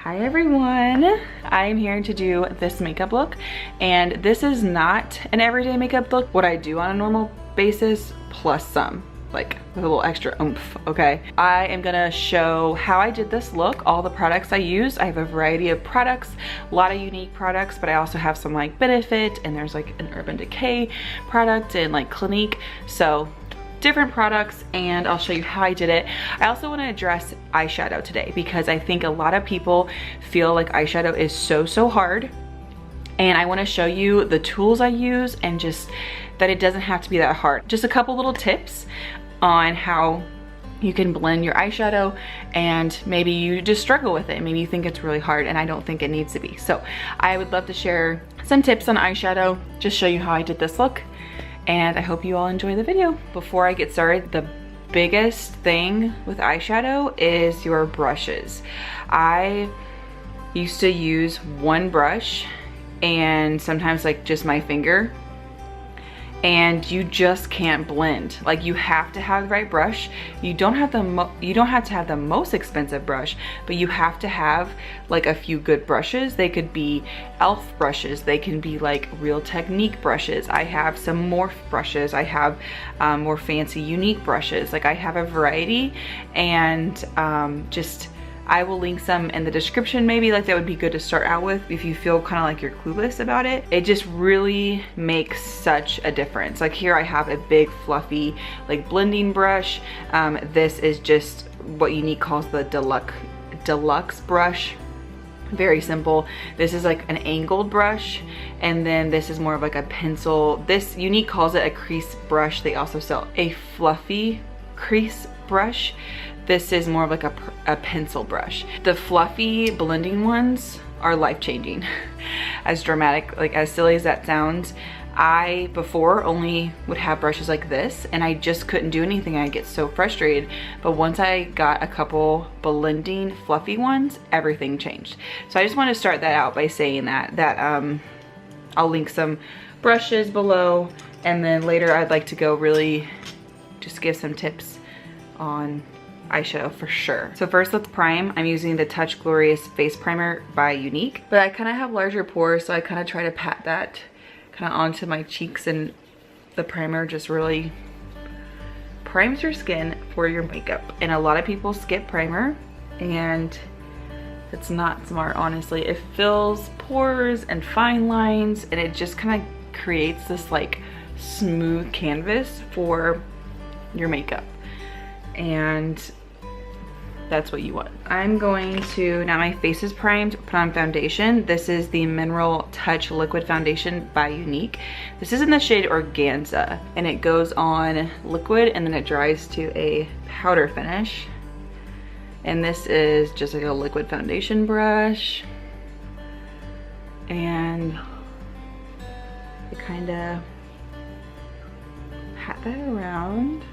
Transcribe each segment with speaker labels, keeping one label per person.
Speaker 1: Hi everyone, I am here to do this makeup look, and this is not an everyday makeup look. What I do on a normal basis plus some, like with a little extra oomph, okay? I am gonna show how I did this look, all the products I used. I have a variety of products, a lot of Younique products, but I also have some like Benefit, and there's like an Urban Decay product and like Clinique. So different products, and I'll show you how I did it. I also want to address eyeshadow today because I think a lot of people feel like eyeshadow is so hard, and I want to show you the tools I use and just that it doesn't have to be that hard. Just a couple little tips on how you can blend your eyeshadow, and maybe you just struggle with it. Maybe you think it's really hard, and I don't think it needs to be. So I would love to share some tips on eyeshadow, just show you how I did this look, and I hope you all enjoy the video. Before I get started, the biggest thing with eyeshadow is your brushes. I used to use one brush and sometimes like just my finger, and you just can't blend. Like, you have to have the right brush. You don't have to have the most expensive brush, but you have to have like a few good brushes. They could be e.l.f. brushes, they can be like Real Technique brushes. I have some Morphe brushes, I have more fancy Younique brushes. Like, I have a variety, and I will link some in the description. Maybe like that would be good to start out with if you feel kind of like you're clueless about it. It just really makes such a difference. Like, here I have a big fluffy like blending brush. This is just what Younique calls the deluxe brush. Very simple. This is like an angled brush, and then this is more of like a pencil. This Younique calls it a crease brush. They also sell a fluffy crease brush. This is more of like a pencil brush. The fluffy blending ones are life-changing. As dramatic, like as silly as that sounds, I before only would have brushes like this, and I just couldn't do anything. I'd get so frustrated. But once I got a couple blending fluffy ones, everything changed. So I just want to start that out by saying that I'll link some brushes below, and then later I'd like to go really just give some tips on eyeshadow for sure. So first, let's prime. I'm using the Touch Glorious Face Primer by Younique, but I kind of have larger pores, so I kind of try to pat that kind of onto my cheeks, and the primer just really primes your skin for your makeup. And a lot of people skip primer, and it's not smart, honestly. It fills pores and fine lines, and it just kind of creates this like smooth canvas for your makeup, and that's what you want. I'm going to, now my face is primed, put on foundation. This is the Mineral Touch Liquid Foundation by Younique. This is in the shade Organza, and it goes on liquid and then it dries to a powder finish. And this is just like a liquid foundation brush, and I kind of pat that around,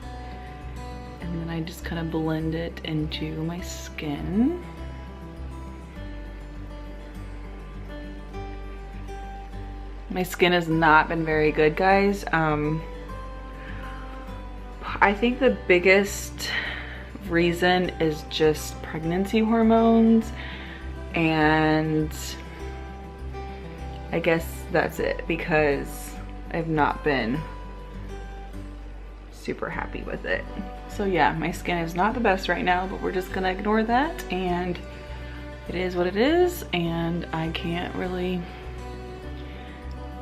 Speaker 1: and then I just kind of blend it into my skin. My skin has not been very good, guys. I think the biggest reason is just pregnancy hormones, and I guess that's it, because I've not been super happy with it. So yeah, my skin is not the best right now, but we're just gonna ignore that, and it is what it is, and I can't really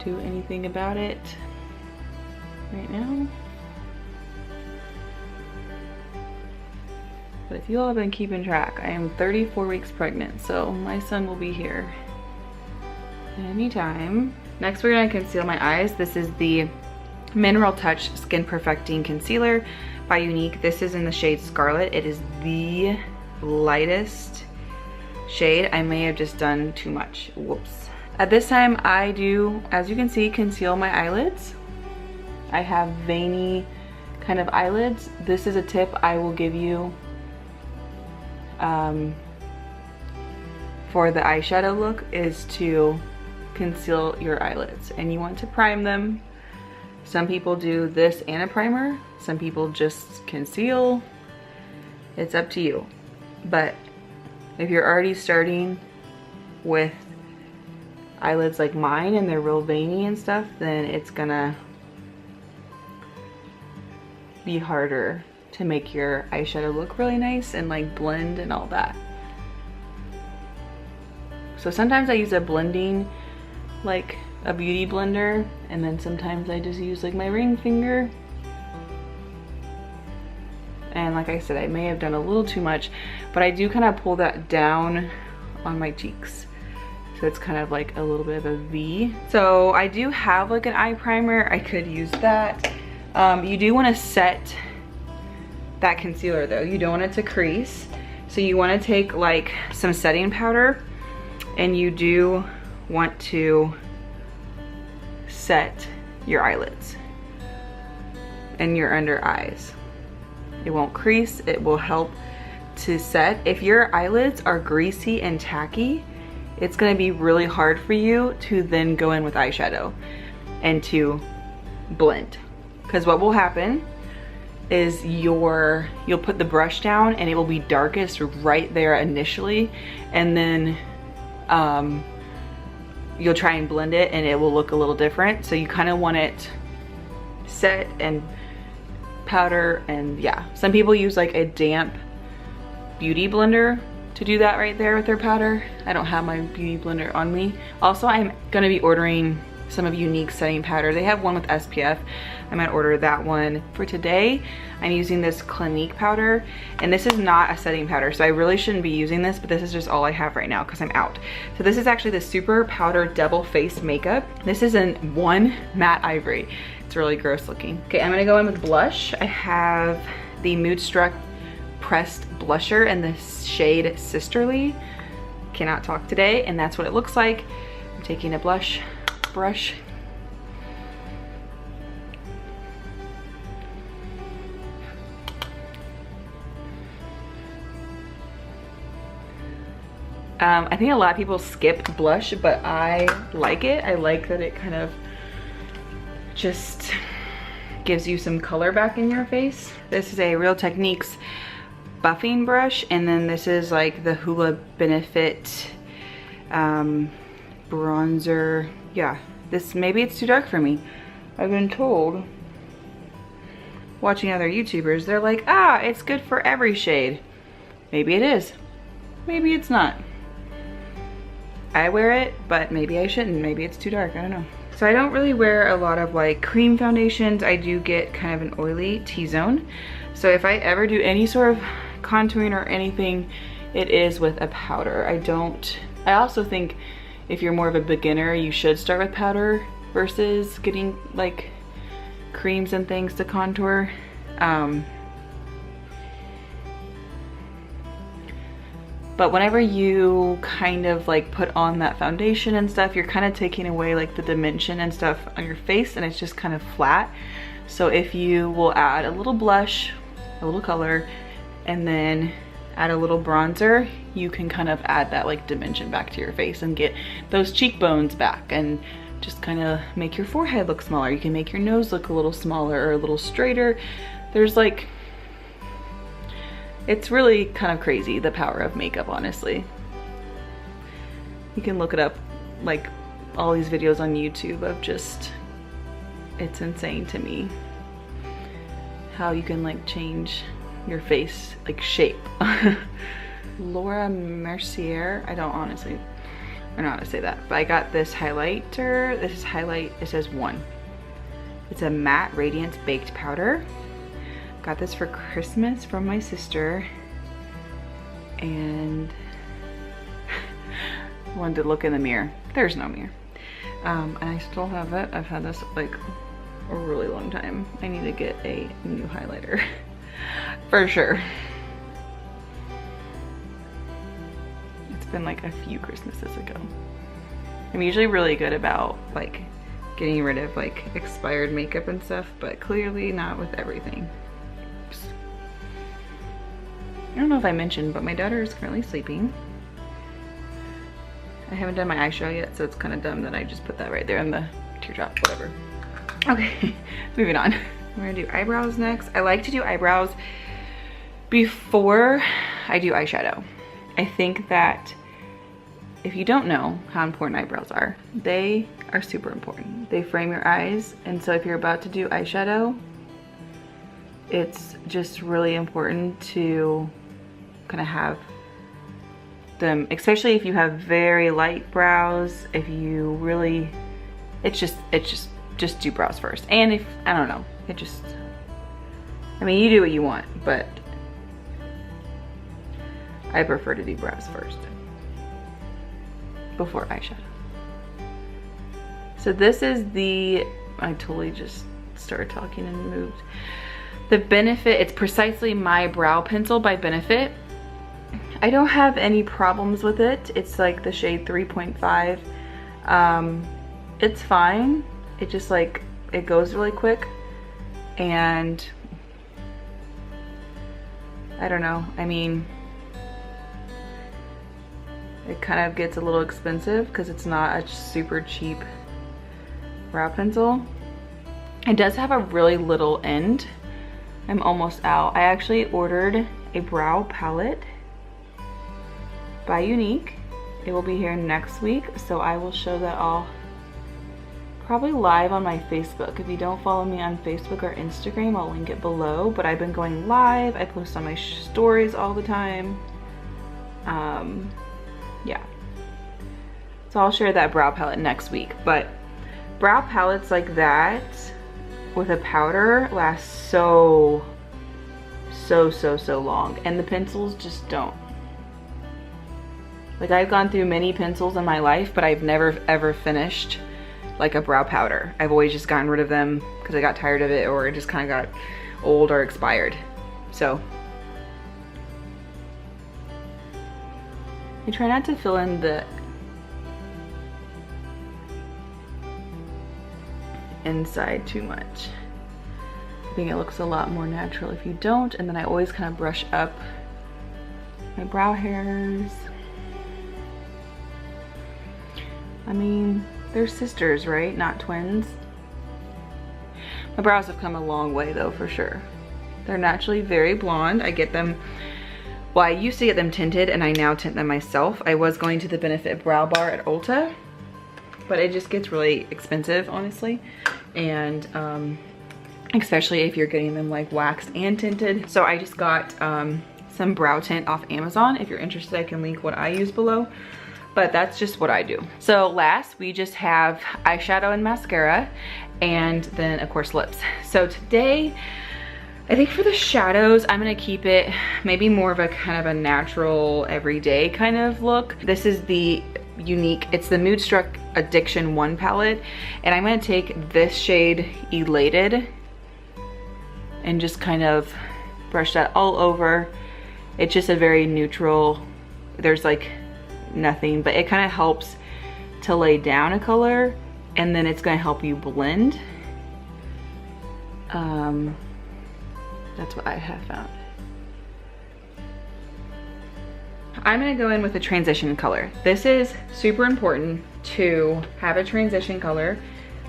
Speaker 1: do anything about it right now. But if you all have been keeping track, I am 34 weeks pregnant, so my son will be here anytime. Next, we're gonna conceal my eyes. This is the Mineral Touch Skin Perfecting Concealer by Younique. This is in the shade Scarlet. It is the lightest shade. I may have just done too much. Whoops. At this time, I do, as you can see, conceal my eyelids. I have veiny kind of eyelids. This is a tip I will give you for the eyeshadow look, is to conceal your eyelids, and you want to prime them. Some people do this and a primer, some people just conceal. It's up to you. But if you're already starting with eyelids like mine and they're real veiny and stuff, then it's gonna be harder to make your eyeshadow look really nice and like blend and all that. So sometimes I use a blending, like a beauty blender, and then sometimes I just use like my ring finger. And like I said, I may have done a little too much, but I do kind of pull that down on my cheeks. So it's kind of like a little bit of a V. So I do have like an eye primer. I could use that. You do want to set that concealer though. You don't want it to crease. So you want to take like some setting powder, and you do want to set your eyelids and your under eyes. It won't crease, it will help to set. If your eyelids are greasy and tacky, it's gonna be really hard for you to then go in with eyeshadow and to blend. Because what will happen is you'll put the brush down and it will be darkest right there initially, and then you'll try and blend it and it will look a little different. So you kind of want it set and powder, and yeah, some people use like a damp beauty blender to do that right there with their powder. I don't have my beauty blender on me. Also, I'm gonna be ordering some of Younique setting powder. They have one with SPF. I might order that one. For today, I'm using this Clinique powder, and this is not a setting powder, so I really shouldn't be using this, but this is just all I have right now because I'm out. So this is actually the Super Powder Double Face Makeup. This is in 1 matte ivory. It's really gross looking. Okay, I'm gonna go in with blush. I have the Moodstruck Pressed Blusher in the shade Sisterly. Cannot talk today, and that's what it looks like. I'm taking a blush brush. I think a lot of people skip blush, but I like it. I like that it kind of just gives you some color back in your face. This is a Real Techniques buffing brush, and then this is like the Hoola Benefit bronzer. Yeah, this, maybe it's too dark for me. I've been told, watching other YouTubers, they're like, ah, it's good for every shade. Maybe it is, maybe it's not. I wear it, but maybe I shouldn't. Maybe it's too dark, I don't know. So I don't really wear a lot of like cream foundations. I do get kind of an oily T-zone. So if I ever do any sort of contouring or anything, it is with a powder. I also think if you're more of a beginner, you should start with powder versus getting like creams and things to contour. But whenever you kind of like put on that foundation and stuff, you're kind of taking away like the dimension and stuff on your face, and it's just kind of flat. So if you will add a little blush, a little color, and then add a little bronzer, you can kind of add that like dimension back to your face and get those cheekbones back, and just kind of make your forehead look smaller. You can make your nose look a little smaller or a little straighter. There's like, it's really kind of crazy, the power of makeup, honestly. You can look it up, like all these videos on YouTube of just, it's insane to me how you can like change your face like shape. Laura Mercier, I don't honestly, I don't know how to say that, but I got this highlighter. This is highlight, it says 1. It's a matte radiance baked powder. Got this for Christmas from my sister, and wanted to look in the mirror. There's no mirror. And I still have it. I've had this like a really long time. I need to get a new highlighter for sure. It's been like a few Christmases ago. I'm usually really good about like getting rid of like expired makeup and stuff, but clearly not with everything. I don't know if I mentioned, but my daughter is currently sleeping. I haven't done my eyeshadow yet, so it's kind of dumb that I just put that right there in the teardrop, whatever. Okay, moving on. I'm gonna do eyebrows next. I like to do eyebrows before I do eyeshadow. I think that if you don't know how important eyebrows are, they are super important. They frame your eyes, and so if you're about to do eyeshadow, it's just really important to kind of have them, especially if you have very light brows. If you really, it's just do brows first. And if, I don't know, I mean, you do what you want, but I prefer to do brows first before eyeshadow. So this is the, I totally just started talking and moved. The Benefit, it's precisely my brow pencil by Benefit. I don't have any problems with it. It's like the shade 3.5. It's fine. It just like, it goes really quick. And I don't know, I mean, it kind of gets a little expensive because it's not a super cheap brow pencil. It does have a really little end. I'm almost out. I actually ordered a brow palette by Younique. It will be here next week, so I will show that all probably live on my Facebook. If you don't follow me on Facebook or Instagram, I'll link it below, but I've been going live. I post on my stories all the time. Yeah, so I'll share that brow palette next week. But brow palettes like that with a powder last so long, and the pencils just don't. Like, I've gone through many pencils in my life, but I've never ever finished like a brow powder. I've always just gotten rid of them because I got tired of it, or it just kind of got old or expired. So I try not to fill in the inside too much. I think it looks a lot more natural if you don't, and then I always kind of brush up my brow hairs. I mean, they're sisters, right? Not twins. My brows have come a long way though, for sure. They're naturally very blonde. I get them, well, I used to get them tinted and I now tint them myself. I was going to the Benefit Brow Bar at Ulta, but it just gets really expensive, honestly. And especially if you're getting them like waxed and tinted. So I just got some brow tint off Amazon. If you're interested, I can link what I use below. But that's just what I do. So last, we just have eyeshadow and mascara, and then of course lips. So today, I think for the shadows, I'm gonna keep it maybe more of a kind of a natural, everyday kind of look. This is the Younique, it's the Moodstruck Addiction 1 palette, and I'm gonna take this shade Elated and just kind of brush that all over. It's just a very neutral, there's like nothing, but it kind of helps to lay down a color, and then it's going to help you blend. That's what I have found. I'm going to go in with a transition color. This is super important to have a transition color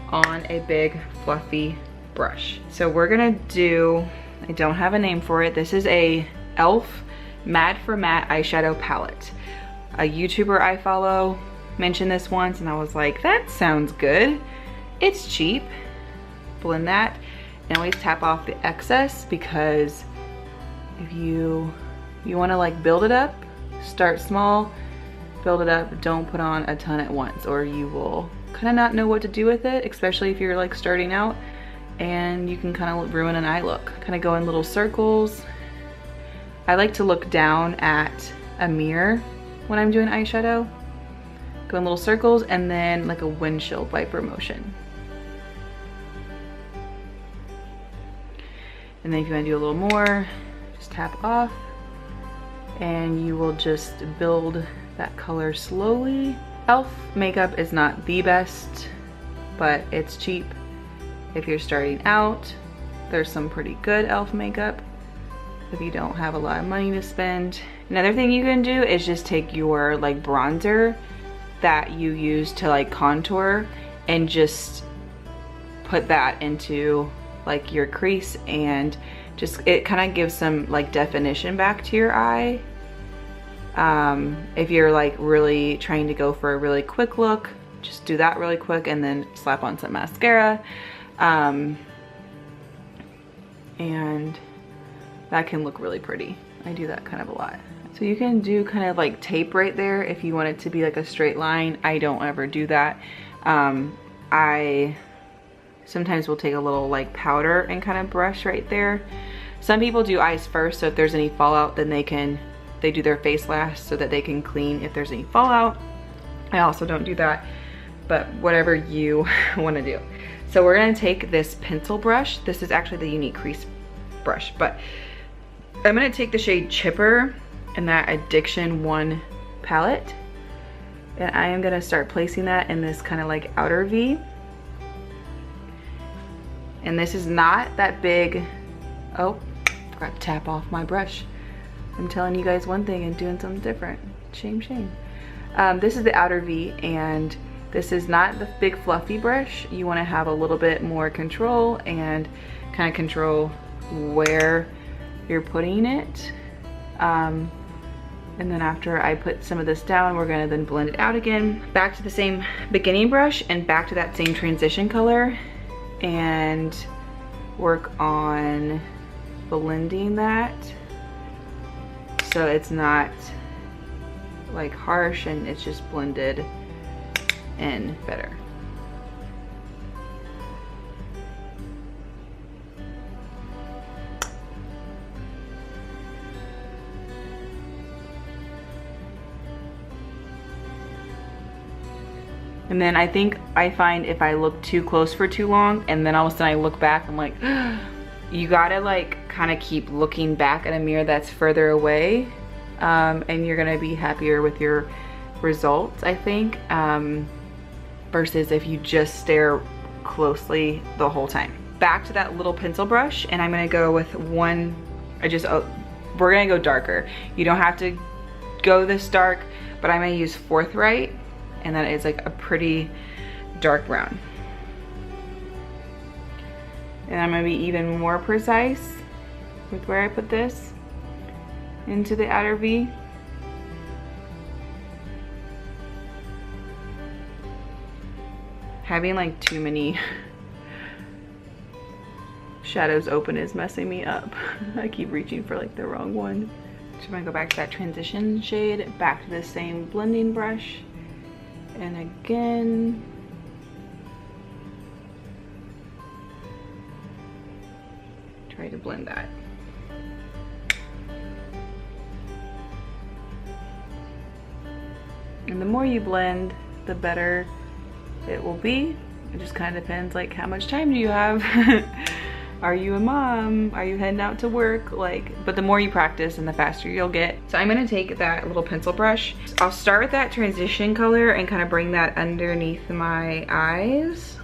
Speaker 1: on a big fluffy brush. So we're going to do, I don't have a name for it, this is a e.l.f. Matte for Matte eyeshadow palette. A YouTuber I follow mentioned this once and I was like, that sounds good. It's cheap. Blend that and always tap off the excess, because if you want to like build it up, start small, build it up, don't put on a ton at once or you will kind of not know what to do with it, especially if you're like starting out, and you can kind of ruin an eye look. Kind of go in little circles. I like to look down at a mirror when I'm doing eyeshadow. Go in little circles and then like a windshield wiper motion. And then if you want to do a little more, just tap off and you will just build that color slowly. e.l.f. makeup is not the best, but it's cheap. If you're starting out, there's some pretty good e.l.f. makeup if you don't have a lot of money to spend. Another thing you can do is just take your like bronzer that you use to like contour and just put that into like your crease, and just it kind of gives some like definition back to your eye. If you're like really trying to go for a really quick look, just do that really quick and then slap on some mascara. And that can look really pretty. I do that kind of a lot. So you can do kind of like tape right there if you want it to be like a straight line. I don't ever do that. I sometimes will take a little like powder and kind of brush right there. Some people do eyes first, so if there's any fallout, then they do their face last so that they can clean if there's any fallout. I also don't do that, but whatever you want to do. So we're gonna take this pencil brush. This is actually the Younique crease brush, but I'm gonna take the shade Chipper in that Addiction 1 palette, and I am gonna start placing that in this kind of like outer V. And this is not that big. Oh, forgot to tap off my brush. I'm telling you guys one thing and doing something different. Shame, shame. This is the outer V, and this is not the big fluffy brush. You want to have a little bit more control and kind of control where you're putting it. And then after I put some of this down, we're gonna then blend it out again. Back to the same beginning brush and back to that same transition color and work on blending that so it's not like harsh and it's just blended in better. And then I find if I look too close for too long and then all of a sudden I look back, I'm like, you gotta like kind of keep looking back at a mirror that's further away, and you're gonna be happier with your results, I think, versus if you just stare closely the whole time. Back to that little pencil brush, and I'm gonna go with one, we're gonna go darker. You don't have to go this dark, but I'm gonna use Forthright, and that is like a pretty dark brown. And I'm gonna be even more precise with where I put this into the outer V. Having like too many shadows open is messing me up. I keep reaching for like the wrong one. So I'm gonna go back to that transition shade, back to the same blending brush. And again, try to blend that. And the more you blend, the better it will be. It just kind of depends, like, how much time do you have? Are you a mom? Are you heading out to work? Like, but the more you practice and the faster you'll get. So I'm gonna take that little pencil brush. I'll start with that transition color and kind of bring that underneath my eyes.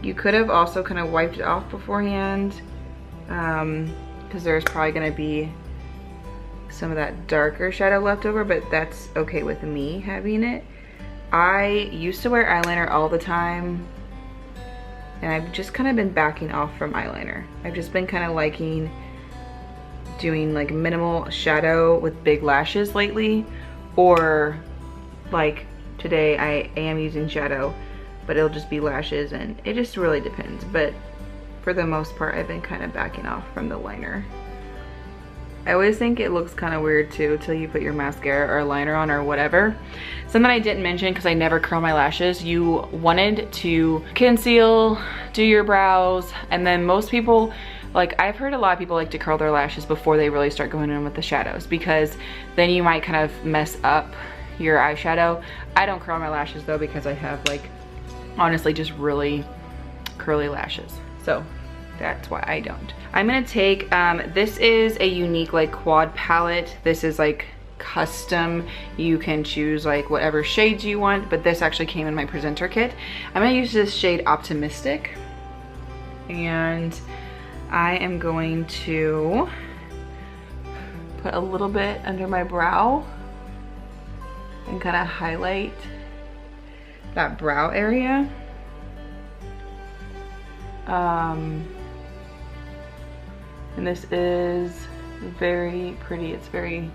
Speaker 1: You could have also kind of wiped it off beforehand, because there's probably gonna be some of that darker shadow left over, but that's okay with me having it. I used to wear eyeliner all the time, and I've just kind of been backing off from eyeliner. I've just been kind of liking doing like minimal shadow with big lashes lately, or like today I am using shadow, but it'll just be lashes, and it just really depends. But for the most part, I've been kind of backing off from the liner. I always think it looks kind of weird too till you put your mascara or liner on or whatever. Something I didn't mention, because I never curl my lashes, you wanted to conceal, do your brows, and then most people, like, I've heard a lot of people like to curl their lashes before they really start going in with the shadows, because then you might kind of mess up your eyeshadow. I don't curl my lashes though, because I have like honestly just really curly lashes, so that's why I don't. I'm gonna take, this is a Younique like quad palette. This is like custom. You can choose like whatever shades you want, but this actually came in my presenter kit. I'm gonna use this shade Optimistic, and I am going to put a little bit under my brow and kind of highlight that brow area. And this is very pretty. It's very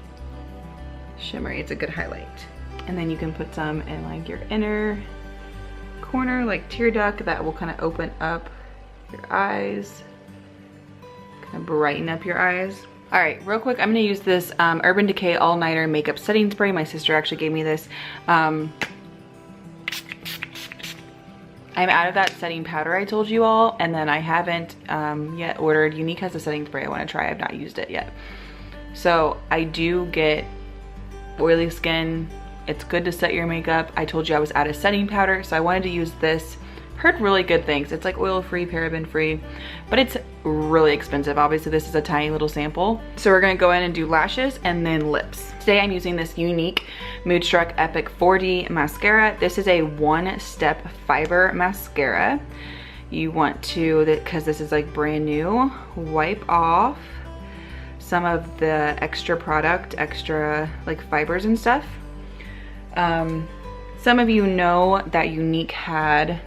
Speaker 1: shimmery. It's a good highlight. And then you can put some in like your inner corner, like tear duct, that will kind of open up your eyes, kind of brighten up your eyes. All right, real quick, I'm gonna use this Urban Decay All Nighter Makeup Setting Spray. My sister actually gave me this. I'm out of that setting powder I told you all, and then I haven't yet ordered. Younique has a setting spray I wanna try. I've not used it yet. So I do get oily skin. It's good to set your makeup. I told you I was out of setting powder, so I wanted to use this. Heard really good things. It's like oil-free, paraben-free, but it's really expensive. Obviously, this is a tiny little sample. So we're gonna go in and do lashes and then lips. Today I'm using this Younique Moodstruck Epic 4D mascara. This is a one-step fiber mascara. You want to, because this is like brand new, wipe off some of the extra product, extra like fibers and stuff. Some of you know that Younique had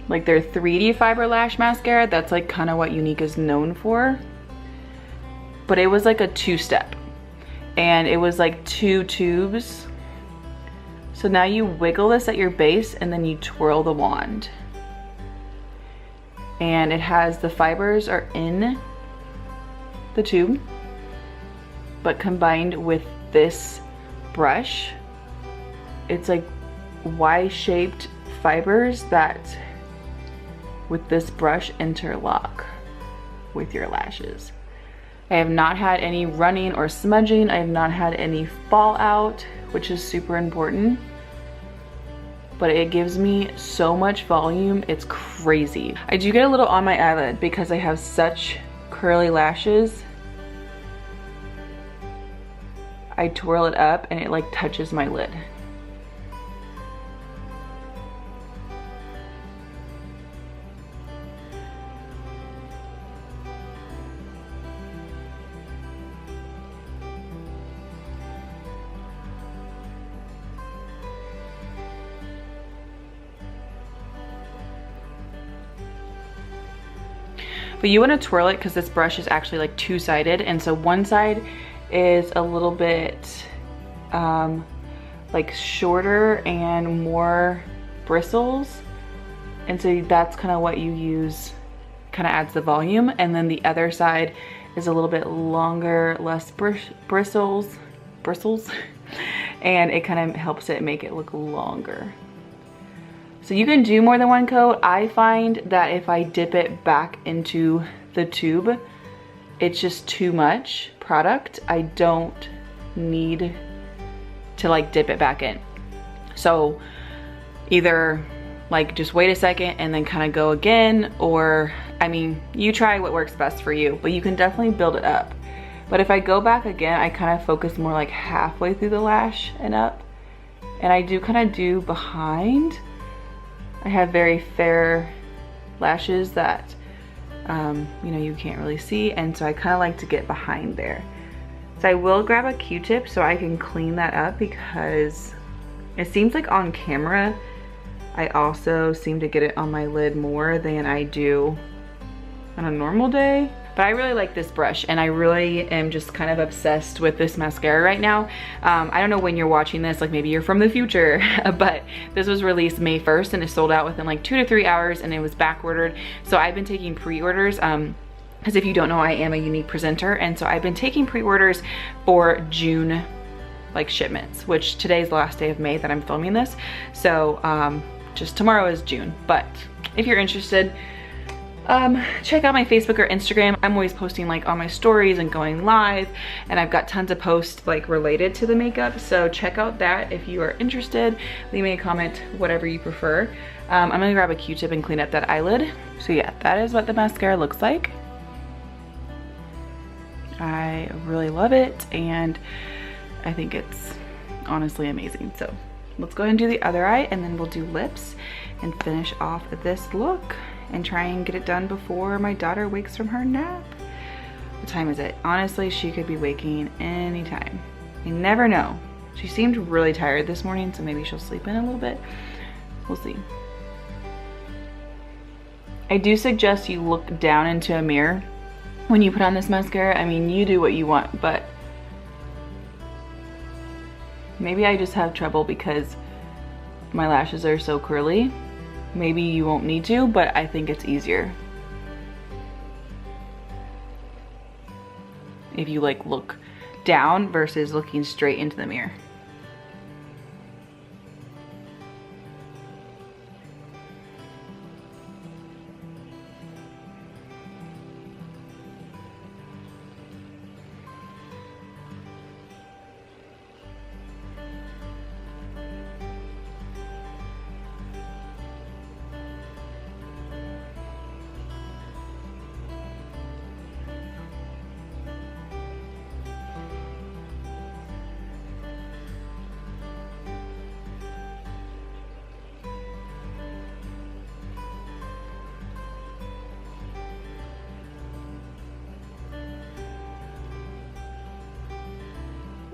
Speaker 1: like their 3D fiber lash mascara. That's like kind of what Younique is known for. But it was like a two-step, and it was like 2 tubes. So now you wiggle this at your base and then you twirl the wand. And it has, the fibers are in the tube, but combined with this brush, it's like Y-shaped fibers that with this brush interlock with your lashes. I have not had any running or smudging. I have not had any fallout, which is super important. But it gives me so much volume, it's crazy. I do get a little on my eyelid because I have such curly lashes. I twirl it up and it like touches my lid. But you want to twirl it because this brush is actually like two-sided, and so one side is a little bit like shorter and more bristles, and so that's kind of what you use, kind of adds the volume, and then the other side is a little bit longer, less bristles, and it kind of helps it make it look longer. So you can do more than one coat. I find that if I dip it back into the tube, it's just too much product. I don't need to like dip it back in. So either like just wait a second and then kind of go again, or I mean, you try what works best for you, but you can definitely build it up. But if I go back again, I kind of focus more like halfway through the lash and up, and I do kind of do behind. I have very fair lashes that, you know, you can't really see, and so I kind of like to get behind there. So I will grab a Q-tip so I can clean that up, because it seems like on camera, I also seem to get it on my lid more than I do on a normal day. But I really like this brush, and I really am just kind of obsessed with this mascara right now. I don't know when you're watching this, like maybe you're from the future, but this was released May 1st and it sold out within like 2 to 3 hours, and it was back ordered. So I've been taking pre-orders, because if you don't know, I am a Younique presenter, and so I've been taking pre-orders for June like shipments, which today's the last day of May that I'm filming this. So just tomorrow is June. But if you're interested, check out my Facebook or Instagram. I'm always posting like on my stories and going live, and I've got tons of posts like related to the makeup, so check out that if you are interested. Leave me a comment, whatever you prefer. I'm gonna grab a Q-tip and clean up that eyelid. So yeah, that is what the mascara looks like. I really love it, and I think it's honestly amazing. So let's go ahead and do the other eye, and then we'll do lips and finish off this look and try and get it done before my daughter wakes from her nap. What time is it? Honestly, she could be waking anytime. You never know. She seemed really tired this morning, so maybe she'll sleep in a little bit. We'll see. I do suggest you look down into a mirror when you put on this mascara. I mean, you do what you want, but Maybe I just have trouble because my lashes are so curly. Maybe you won't need to, but I think it's easier if you like look down versus looking straight into the mirror.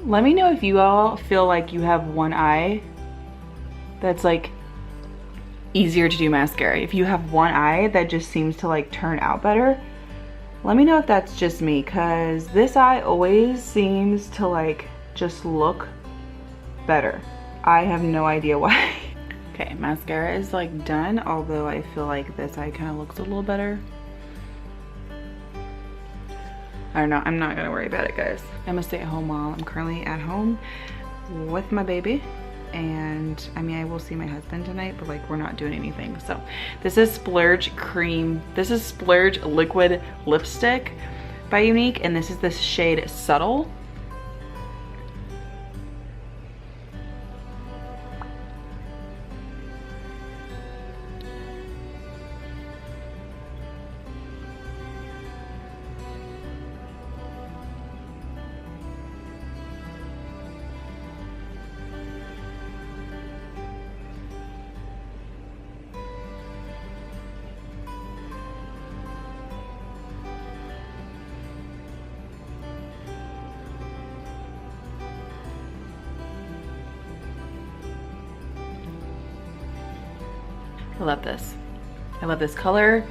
Speaker 1: Let me know if you all feel like you have one eye that's like easier to do mascara. If you have one eye that just seems to like turn out better, let me know if that's just me, because this eye always seems to like just look better. I have no idea why. Okay, mascara is like done, although I feel like this eye kind of looks a little better. I don't know, I'm not gonna worry about it, guys. I'm a stay-at-home mom. I'm currently at home with my baby, and I mean, I will see my husband tonight, but like we're not doing anything. So this is Splurge Cream. This is Splurge Liquid Lipstick by Younique, and this is the shade Subtle. I love this. I love this color.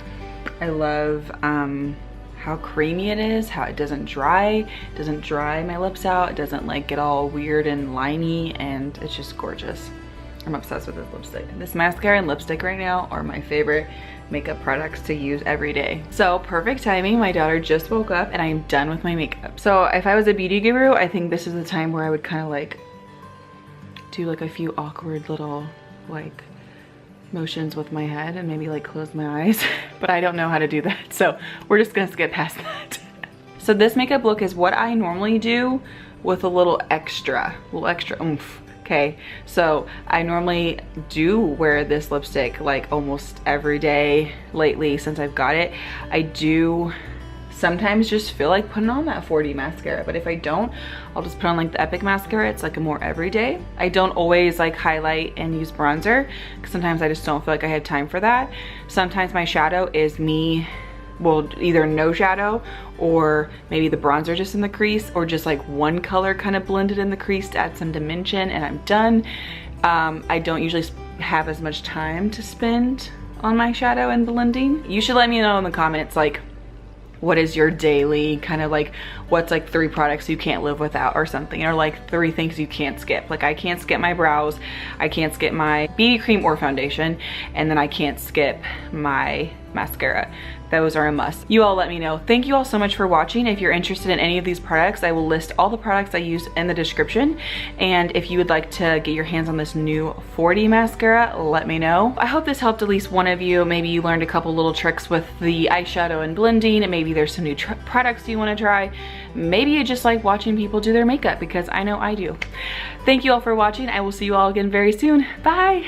Speaker 1: I love how creamy it is, how it doesn't dry my lips out. It doesn't like get all weird and liney, and it's just gorgeous. I'm obsessed with this lipstick. This mascara and lipstick right now are my favorite makeup products to use every day. So perfect timing. My daughter just woke up and I am done with my makeup. So if I was a beauty guru, I think this is the time where I would kind of like do like a few awkward little like motions with my head and maybe like close my eyes, but I don't know how to do that, so we're just gonna skip past that. So this makeup look is what I normally do with a little extra oomph. Okay, so I normally do wear this lipstick like almost every day lately since I've got it. I do sometimes just feel like putting on that 4D mascara, but if I don't, I'll just put on like the Epic mascara. It's like a more everyday. I don't always like highlight and use bronzer because sometimes I just don't feel like I have time for that. Sometimes my shadow is me, well, either no shadow or maybe the bronzer just in the crease, or just like one color kind of blended in the crease to add some dimension, and I'm done. I don't usually have as much time to spend on my shadow and blending. You should let me know in the comments like what is your daily kind of like, what's like 3 products you can't live without or something, or like 3 things you can't skip. Like I can't skip my brows, I can't skip my BB cream or foundation, and then I can't skip my mascara. Those are a must. You all let me know. Thank you all so much for watching. If you're interested in any of these products, I will list all the products I use in the description. And if you would like to get your hands on this new 4D mascara, let me know. I hope this helped at least one of you. Maybe you learned a couple little tricks with the eyeshadow and blending, and maybe there's some new products you want to try. Maybe you just like watching people do their makeup, because I know I do. Thank you all for watching. I will see you all again very soon. Bye.